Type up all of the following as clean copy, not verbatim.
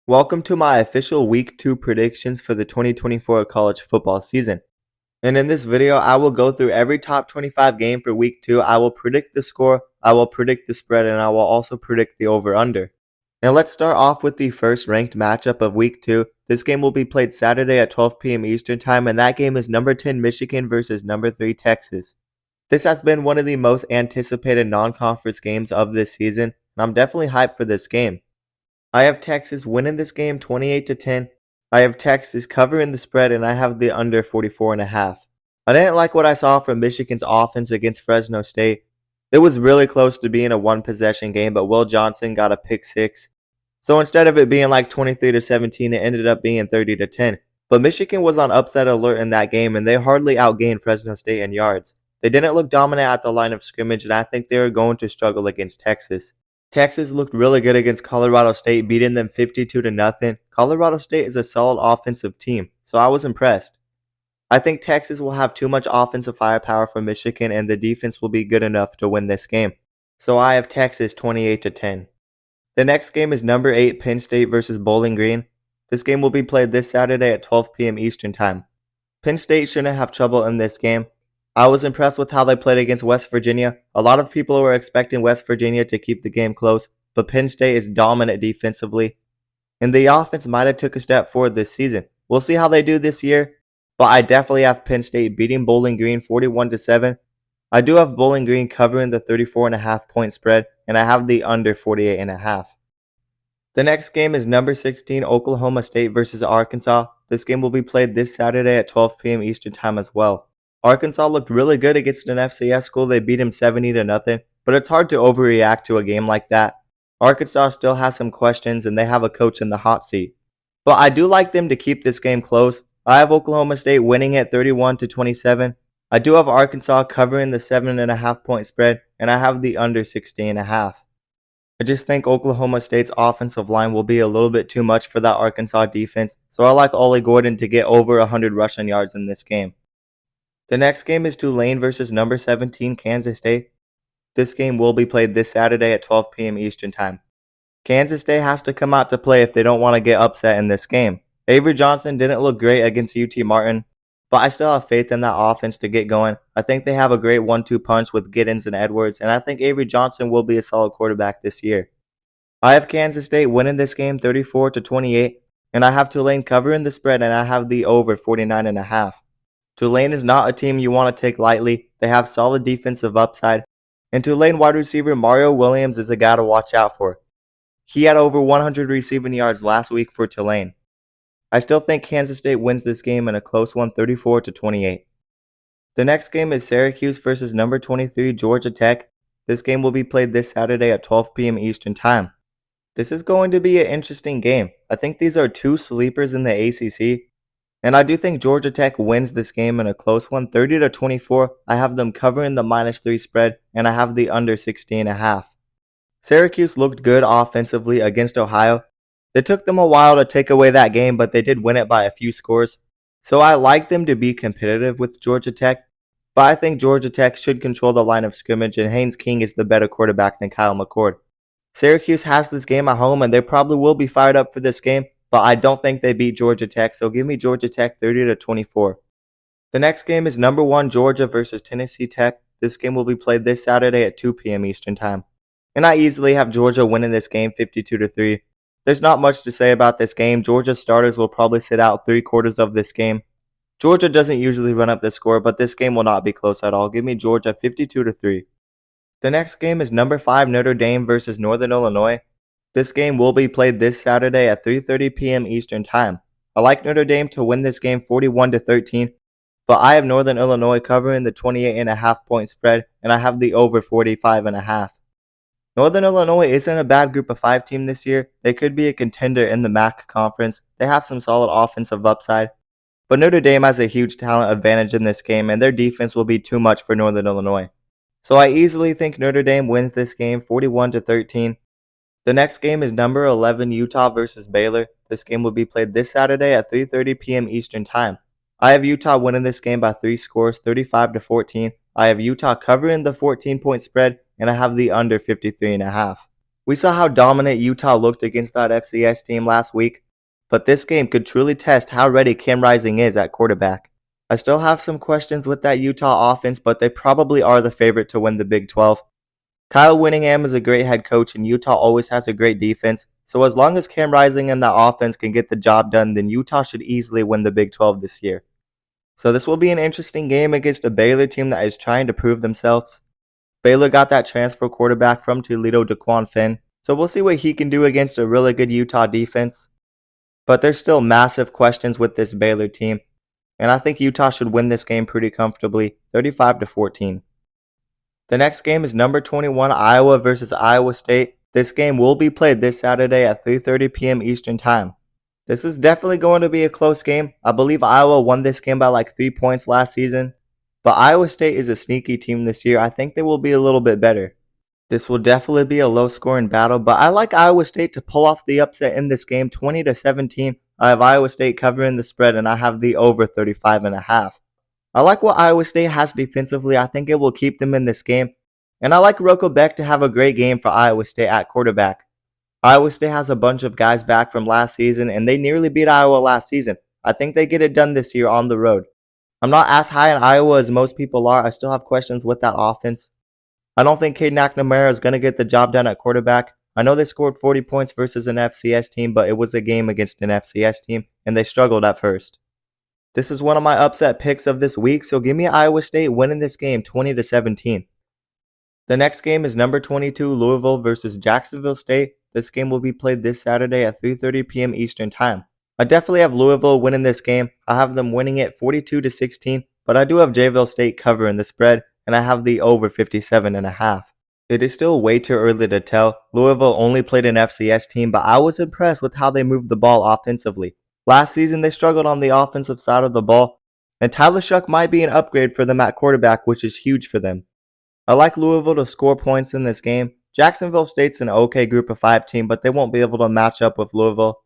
Welcome to my official Week 2 predictions for the 2024 college football season. And in this video, I will go through every top 25 game for Week 2. I will predict the score, I will predict the spread, and I will also predict the over-under. Now let's start off with the first ranked matchup of Week 2. This game will be played Saturday at 12 p.m. Eastern Time, and that game is number 10 Michigan versus number 3 Texas. This has been one of the most anticipated non-conference games of this season, and I'm definitely hyped for this game. I have Texas winning this game 28-10. I have Texas covering the spread, and I have the under 44.5. I didn't like what I saw from Michigan's offense against Fresno State. It was really close to being a one-possession game, but Will Johnson got a pick six. So instead of it being like 23-17, it ended up being 30-10. But Michigan was on upset alert in that game, and they hardly outgained Fresno State in yards. They didn't look dominant at the line of scrimmage, and I think they were going to struggle against Texas. Texas looked really good against Colorado State, beating them 52-0. Colorado State is a solid offensive team, so I was impressed. I think Texas will have too much offensive firepower for Michigan, and the defense will be good enough to win this game. So I have Texas 28-10. The next game is number 8 Penn State versus Bowling Green. This game will be played this Saturday at 12 p.m. Eastern Time. Penn State shouldn't have trouble in this game. I was impressed with how they played against West Virginia. A lot of people were expecting West Virginia to keep the game close, but Penn State is dominant defensively, and the offense might have took a step forward this season. We'll see how they do this year, but I definitely have Penn State beating Bowling Green 41-7. I do have Bowling Green covering the 34.5 point spread, and I have the under 48.5. The next game is number 16 Oklahoma State versus Arkansas. This game will be played this Saturday at 12 p.m. Eastern Time as well. Arkansas looked really good against an FCS school. They beat him 70-0, but it's hard to overreact to a game like that. Arkansas still has some questions, and they have a coach in the hot seat. But I do like them to keep this game close. I have Oklahoma State winning at 31-27. I do have Arkansas covering the 7.5 point spread, and I have the under 60.5. I just think Oklahoma State's offensive line will be a little bit too much for that Arkansas defense, so I like Ollie Gordon to get over 100 rushing yards in this game. The next game is Tulane versus number 17 Kansas State. This game will be played this Saturday at 12 p.m. Eastern Time. Kansas State has to come out to play if they don't want to get upset in this game. Avery Johnson didn't look great against UT Martin, but I still have faith in that offense to get going. I think they have a great 1-2 punch with Giddens and Edwards, and I think Avery Johnson will be a solid quarterback this year. I have Kansas State winning this game 34-28, and I have Tulane covering the spread, and I have the over 49.5. Tulane is not a team you want to take lightly. They have solid defensive upside, and Tulane wide receiver Mario Williams is a guy to watch out for. He had over 100 receiving yards last week for Tulane. I still think Kansas State wins this game in a close one, 34-28. The next game is Syracuse versus number 23 Georgia Tech. This game will be played this Saturday at 12 p.m. Eastern Time. This is going to be an interesting game. I think these are two sleepers in the ACC. And I do think Georgia Tech wins this game in a close one, 30-24. I have them covering the -3 spread, and I have the under 60.5. Syracuse looked good offensively against Ohio. It took them a while to take away that game, but they did win it by a few scores. So I like them to be competitive with Georgia Tech, but I think Georgia Tech should control the line of scrimmage, and Haynes King is the better quarterback than Kyle McCord. Syracuse has this game at home, and they probably will be fired up for this game, but I don't think they beat Georgia Tech, so give me Georgia Tech 30-24. The next game is number 1 Georgia versus Tennessee Tech. This game will be played this Saturday at 2 p.m. Eastern Time. And I easily have Georgia winning this game 52-3. There's not much to say about this game. Georgia's starters will probably sit out 3/4 of this game. Georgia doesn't usually run up the score, but this game will not be close at all. Give me Georgia 52-3. The next game is number 5 Notre Dame versus Northern Illinois. This game will be played this Saturday at 3:30 p.m. Eastern Time. I like Notre Dame to win this game 41-13, but I have Northern Illinois covering the 28.5 point spread, and I have the over 45.5. Northern Illinois isn't a bad group of 5 team this year. They could be a contender in the MAC conference. They have some solid offensive upside, but Notre Dame has a huge talent advantage in this game, and their defense will be too much for Northern Illinois. So I easily think Notre Dame wins this game 41-13. The next game is number 11 Utah versus Baylor. This game will be played this Saturday at 3:30 p.m. Eastern Time. I have Utah winning this game by 3 scores, 35-14. I have Utah covering the 14 point spread, and I have the under 53.5. We saw how dominant Utah looked against that FCS team last week, but this game could truly test how ready Cam Rising is at quarterback. I still have some questions with that Utah offense, but they probably are the favorite to win the Big 12. Kyle Whittingham is a great head coach, and Utah always has a great defense, so as long as Cam Rising and that offense can get the job done, then Utah should easily win the Big 12 this year. So this will be an interesting game against a Baylor team that is trying to prove themselves. Baylor got that transfer quarterback from Toledo, DeQuan Finn, so we'll see what he can do against a really good Utah defense. But there's still massive questions with this Baylor team, and I think Utah should win this game pretty comfortably, 35-14. The next game is number 21 Iowa versus Iowa State. This game will be played this Saturday at 3:30 p.m. Eastern Time. This is definitely going to be a close game. I believe Iowa won this game by like 3 points last season. But Iowa State is a sneaky team this year. I think they will be a little bit better. This will definitely be a low-scoring battle, but I like Iowa State to pull off the upset in this game, 20-17. I have Iowa State covering the spread, and I have the over 35.5. I like what Iowa State has defensively. I think it will keep them in this game. And I like Rocco Beck to have a great game for Iowa State at quarterback. Iowa State has a bunch of guys back from last season, and they nearly beat Iowa last season. I think they get it done this year on the road. I'm not as high in Iowa as most people are. I still have questions with that offense. I don't think Caden McNamara is going to get the job done at quarterback. I know they scored 40 points versus an FCS team, but it was a game against an FCS team, and they struggled at first. This is one of my upset picks of this week, so give me Iowa State winning this game 20-17. The next game is number 22 Louisville versus Jacksonville State. This game will be played this Saturday at 3:30 p.m. Eastern Time. I definitely have Louisville winning this game. I have them winning it 42-16, but I do have Jayville State covering the spread, and I have the over 57.5. It is still way too early to tell. Louisville only played an FCS team, but I was impressed with how they moved the ball offensively. Last season, they struggled on the offensive side of the ball, and Tyler Shuck might be an upgrade for them at quarterback, which is huge for them. I like Louisville to score points in this game. Jacksonville State's an okay group of 5 team, but they won't be able to match up with Louisville.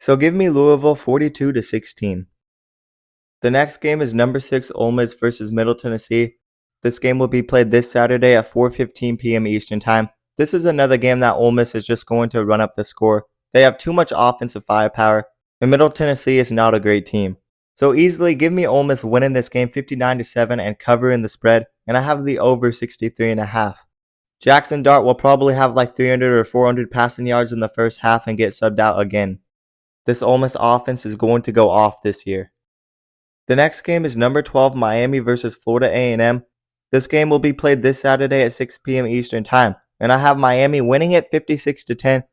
So give me Louisville 42-16. The next game is number 6 Ole Miss versus Middle Tennessee. This game will be played this Saturday at 4:15 p.m. Eastern Time. This is another game that Ole Miss is just going to run up the score. They have too much offensive firepower, and Middle Tennessee is not a great team. So easily give me Ole Miss winning this game 59-7 and covering the spread, and I have the over 63.5. Jackson Dart will probably have like 300 or 400 passing yards in the first half and get subbed out again. This Ole Miss offense is going to go off this year. The next game is number 12 Miami versus Florida A&M. This game will be played this Saturday at 6 p.m. Eastern Time, and I have Miami winning it 56-10.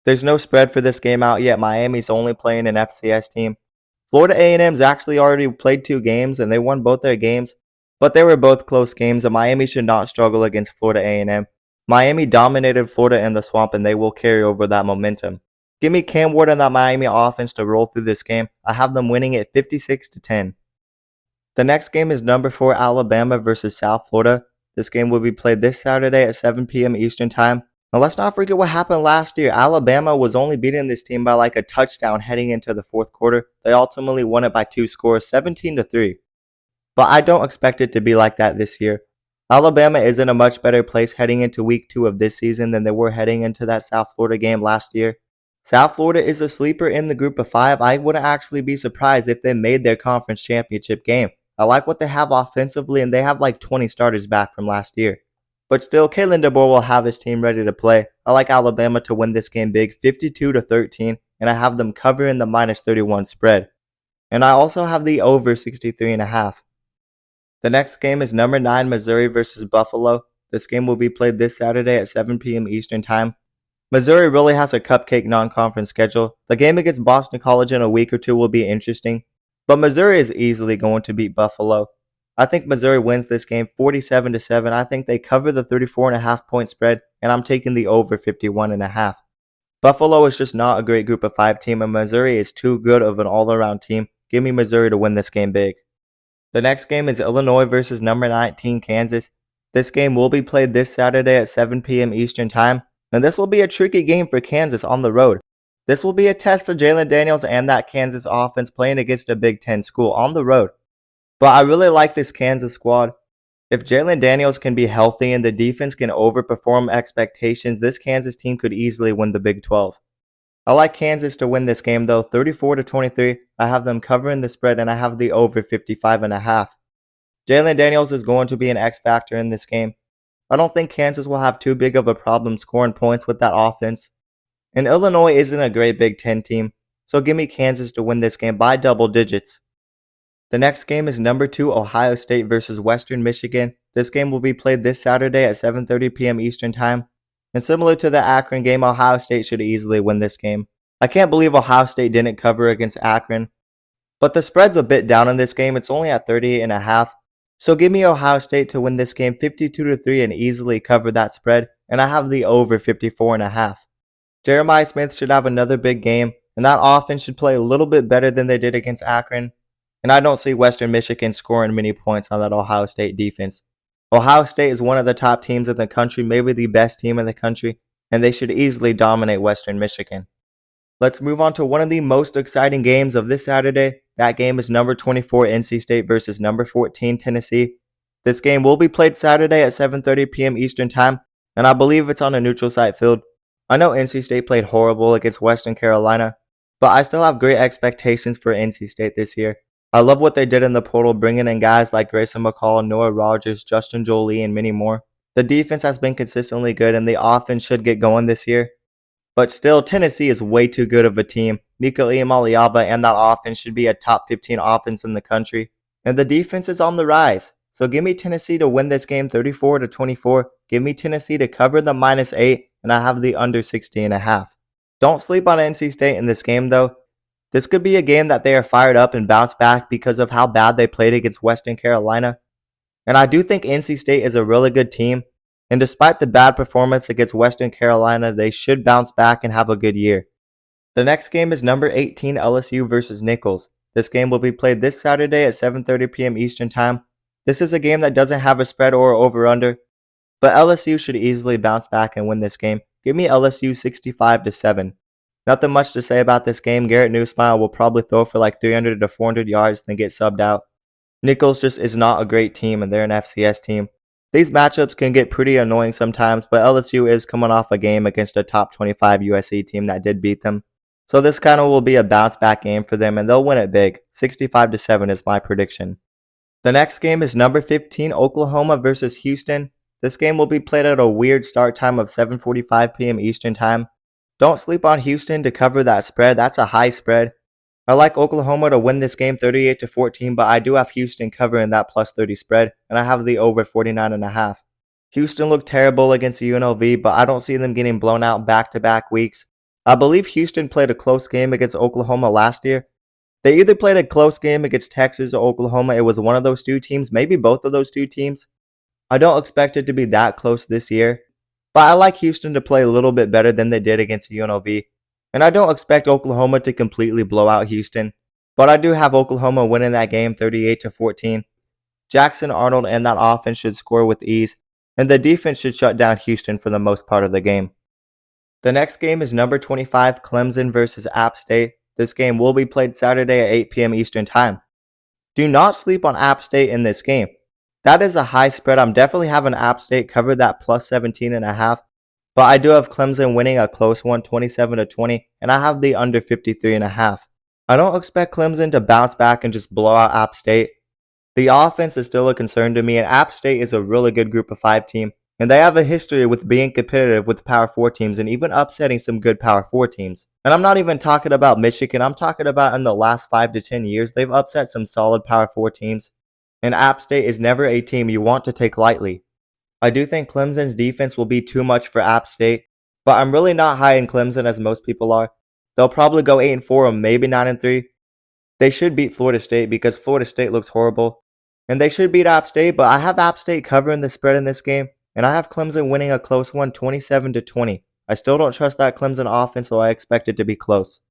There's no spread for this game out yet. Miami's only playing an FCS team. Florida A&M's actually already played 2 games, and they won both their games, but they were both close games, and Miami should not struggle against Florida A&M. Miami dominated Florida in the Swamp, and they will carry over that momentum. Give me Cam Ward and that Miami offense to roll through this game. I have them winning it 56-10. The next game is number 4 Alabama versus South Florida. This game will be played this Saturday at 7 p.m. Eastern Time. Now let's not forget what happened last year. Alabama was only beating this team by like a touchdown heading into the fourth quarter. They ultimately won it by 2 scores, 17-3. But I don't expect it to be like that this year. Alabama is in a much better place heading into week 2 of this season than they were heading into that South Florida game last year. South Florida is a sleeper in the group of 5. I wouldn't actually be surprised if they made their conference championship game. I like what they have offensively, and they have like 20 starters back from last year. But still, Kalen DeBoer will have his team ready to play. I like Alabama to win this game big, 52-13, and I have them covering the -31 spread. And I also have the over 63.5. The next game is number 9 Missouri versus Buffalo. This game will be played this Saturday at 7 p.m. Eastern Time. Missouri really has a cupcake non-conference schedule. The game against Boston College in a week or 2 will be interesting, but Missouri is easily going to beat Buffalo. I think Missouri wins this game 47-7. I think they cover the 34.5 point spread, and I'm taking the over 51.5. Buffalo is just not a great group of 5 team, and Missouri is too good of an all-around team. Give me Missouri to win this game big. The next game is Illinois versus number 19 Kansas. This game will be played this Saturday at 7 p.m. Eastern Time. And this will be a tricky game for Kansas on the road. This will be a test for Jalen Daniels and that Kansas offense playing against a Big Ten school on the road. But I really like this Kansas squad. If Jalen Daniels can be healthy and the defense can overperform expectations, this Kansas team could easily win the Big 12. I like Kansas to win this game though, 34-23. I have them covering the spread and I have the over 55.5. Jalen Daniels is going to be an X factor in this game. I don't think Kansas will have too big of a problem scoring points with that offense. And Illinois isn't a great Big Ten team, so give me Kansas to win this game by double digits. The next game is number 2 Ohio State versus Western Michigan. This game will be played this Saturday at 7:30 p.m. Eastern Time. And similar to the Akron game, Ohio State should easily win this game. I can't believe Ohio State didn't cover against Akron. But the spread's a bit down in this game. It's only at 38.5. So give me Ohio State to win this game 52-3 and easily cover that spread. And I have the over 54.5. Jeremiah Smith should have another big game. And that offense should play a little bit better than they did against Akron. And I don't see Western Michigan scoring many points on that Ohio State defense. Ohio State is one of the top teams in the country, maybe the best team in the country, and they should easily dominate Western Michigan. Let's move on to one of the most exciting games of this Saturday. That game is number 24 NC State versus number 14 Tennessee. This game will be played Saturday at 7:30 p.m. Eastern Time, and I believe it's on a neutral site field. I know NC State played horrible against Western Carolina, but I still have great expectations for NC State this year. I love what they did in the portal, bringing in guys like Grayson McCall, Noah Rogers, Justin Jolie, and many more. The defense has been consistently good, and the offense should get going this year. But still, Tennessee is way too good of a team. Nico Iamaleava and that offense should be a top 15 offense in the country. And the defense is on the rise. So give me Tennessee to win this game 34-24. Give me Tennessee to cover the -8, and I have the under 60.5. Don't sleep on NC State in this game, though. This could be a game that they are fired up and bounce back because of how bad they played against Western Carolina. And I do think NC State is a really good team. And despite the bad performance against Western Carolina, they should bounce back and have a good year. The next game is number 18 LSU versus Nicholls. This game will be played this Saturday at 7:30 p.m. Eastern Time. This is a game that doesn't have a spread or over-under, but LSU should easily bounce back and win this game. Give me LSU 65-7. Nothing much to say about this game. Garrett Nussmeier will probably throw for like 300 to 400 yards then get subbed out. Nicholls just is not a great team, and they're an FCS team. These matchups can get pretty annoying sometimes, but LSU is coming off a game against a top 25 USC team that did beat them. So this kind of will be a bounce back game for them, and they'll win it big. 65-7 is my prediction. The next game is number 15 Oklahoma versus Houston. This game will be played at a weird start time of 7:45 p.m. Eastern Time. Don't sleep on Houston to cover that spread. That's a high spread. I like Oklahoma to win this game 38-14, but I do have Houston covering that +30 spread, and I have the over 49.5. Houston looked terrible against UNLV, but I don't see them getting blown out back-to-back weeks. I believe Houston played a close game against Oklahoma last year. They either played a close game against Texas or Oklahoma. It was one of those two teams, maybe both of those two teams. I don't expect it to be that close this year. But I like Houston to play a little bit better than they did against UNLV. And I don't expect Oklahoma to completely blow out Houston. But I do have Oklahoma winning that game 38-14. Jackson Arnold and that offense should score with ease. And the defense should shut down Houston for the most part of the game. The next game is number 25 Clemson versus App State. This game will be played Saturday at 8 p.m. Eastern Time. Do not sleep on App State in this game. That is a high spread. I'm definitely having App State cover that +17.5. But I do have Clemson winning a close one, 27-20, and I have the under 53.5. I don't expect Clemson to bounce back and just blow out App State. The offense is still a concern to me, and App State is a really good Group of 5 team, and they have a history with being competitive with Power 4 teams and even upsetting some good Power 4 teams. And I'm not even talking about Michigan. I'm talking about in the last 5 to 10 years, they've upset some solid Power 4 teams. And App State is never a team you want to take lightly. I do think Clemson's defense will be too much for App State, but I'm really not high in Clemson as most people are. They'll probably go 8-4 or maybe 9-3. They should beat Florida State because Florida State looks horrible. And they should beat App State, but I have App State covering the spread in this game, and I have Clemson winning a close one, 27-20. I still don't trust that Clemson offense, so I expect it to be close.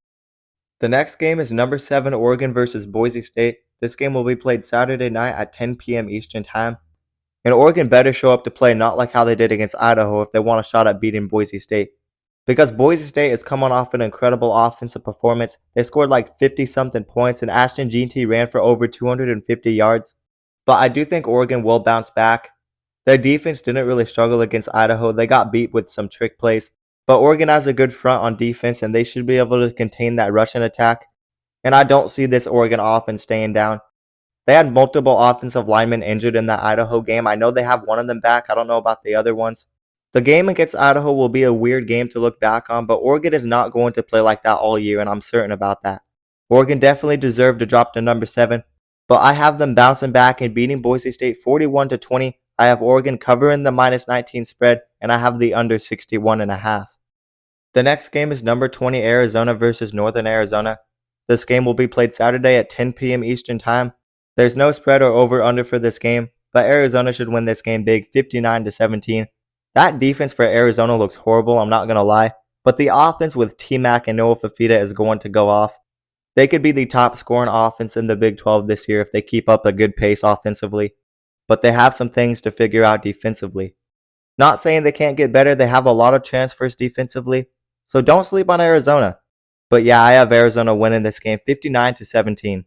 The next game is number 7 Oregon versus Boise State. This game will be played Saturday night at 10 p.m. Eastern Time. And Oregon better show up to play not like how they did against Idaho if they want a shot at beating Boise State. Because Boise State is coming off an incredible offensive performance. They scored like 50-something points, and Ashton Jeanty ran for over 250 yards. but I do think Oregon will bounce back. Their defense didn't really struggle against Idaho. They got beat with some trick plays, but Oregon has a good front on defense, and they should be able to contain that Russian attack. And I don't see this Oregon offense staying down. They had multiple offensive linemen injured in that Idaho game. I know they have one of them back. I don't know about the other ones. The game against Idaho will be a weird game to look back on, but Oregon is not going to play like that all year, and I'm certain about that. Oregon definitely deserved to drop to number 7, but I have them bouncing back and beating Boise State 41-20. I have Oregon covering the -19 spread, and I have the under 61.5. The next game is number 20 Arizona versus Northern Arizona. This game will be played Saturday at 10 p.m. Eastern Time. There's no spread or over-under for this game, but Arizona should win this game big, 59-17. That defense for Arizona looks horrible, I'm not going to lie, but the offense with T-Mac and Noah Fafita is going to go off. They could be the top scoring offense in the Big 12 this year if they keep up a good pace offensively, but they have some things to figure out defensively. Not saying they can't get better, they have a lot of transfers defensively, so don't sleep on Arizona. But yeah, I have Arizona winning this game 59-17.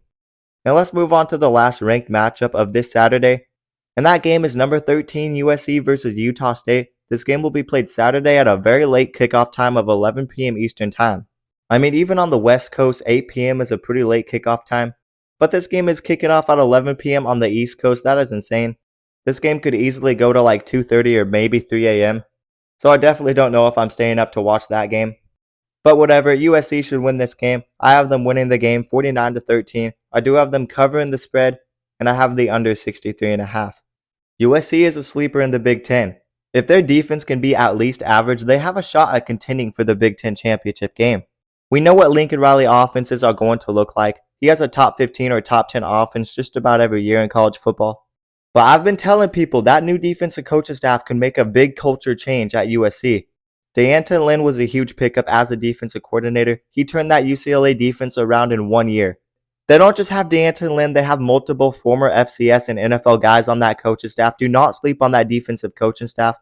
Now let's move on to the last ranked matchup of this Saturday, and that game is number 13 USC versus Utah State. This game will be played Saturday at a very late kickoff time of 11 p.m. Eastern Time. I mean, even on the West Coast, 8 p.m. is a pretty late kickoff time, but this game is kicking off at 11 p.m. on the East Coast. That is insane. This game could easily go to like 2:30 or maybe 3 a.m. So I definitely don't know if I'm staying up to watch that game. But whatever, USC should win this game. I have them winning the game 49-13. I do have them covering the spread, and I have the under 63.5. USC is a sleeper in the Big Ten. If their defense can be at least average, they have a shot at contending for the Big Ten championship game. We know what Lincoln Riley offenses are going to look like. He has a top 15 or top 10 offense just about every year in college football. But I've been telling people that new defensive coaching staff can make a big culture change at USC. D'Anton Lynn was a huge pickup as a defensive coordinator. He turned that UCLA defense around in 1 year. They don't just have D'Anton Lynn, they have multiple former FCS and NFL guys on that coaching staff. Do not sleep on that defensive coaching staff.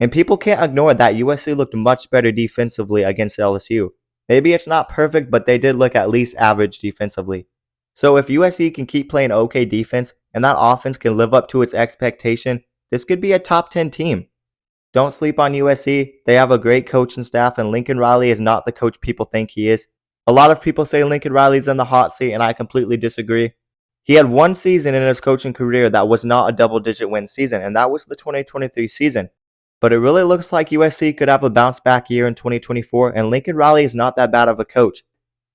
And people can't ignore that USC looked much better defensively against LSU. Maybe it's not perfect, but they did look at least average defensively. So if USC can keep playing okay defense and that offense can live up to its expectation, this could be a top 10 team. Don't sleep on USC. They have a great coaching staff, and Lincoln Riley is not the coach people think he is. A lot of people say Lincoln Riley's in the hot seat, and I completely disagree. He had one season in his coaching career that was not a double-digit win season, and that was the 2023 season. But it really looks like USC could have a bounce-back year in 2024, and Lincoln Riley is not that bad of a coach.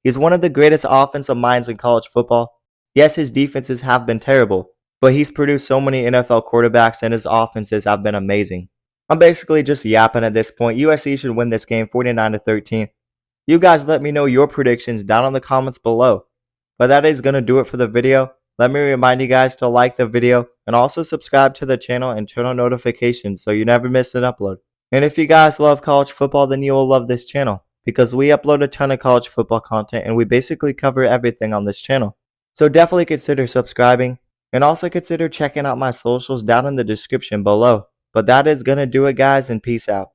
He's one of the greatest offensive minds in college football. Yes, his defenses have been terrible, but he's produced so many NFL quarterbacks, and his offenses have been amazing. I'm basically just yapping at this point. USC should win this game 49-13. You guys let me know your predictions down in the comments below. But that is going to do it for the video. Let me remind you guys to like the video and also subscribe to the channel and turn on notifications so you never miss an upload. And if you guys love college football, then you will love this channel because we upload a ton of college football content and we basically cover everything on this channel. So definitely consider subscribing and also consider checking out my socials down in the description below. But that is going to do it, guys, and peace out.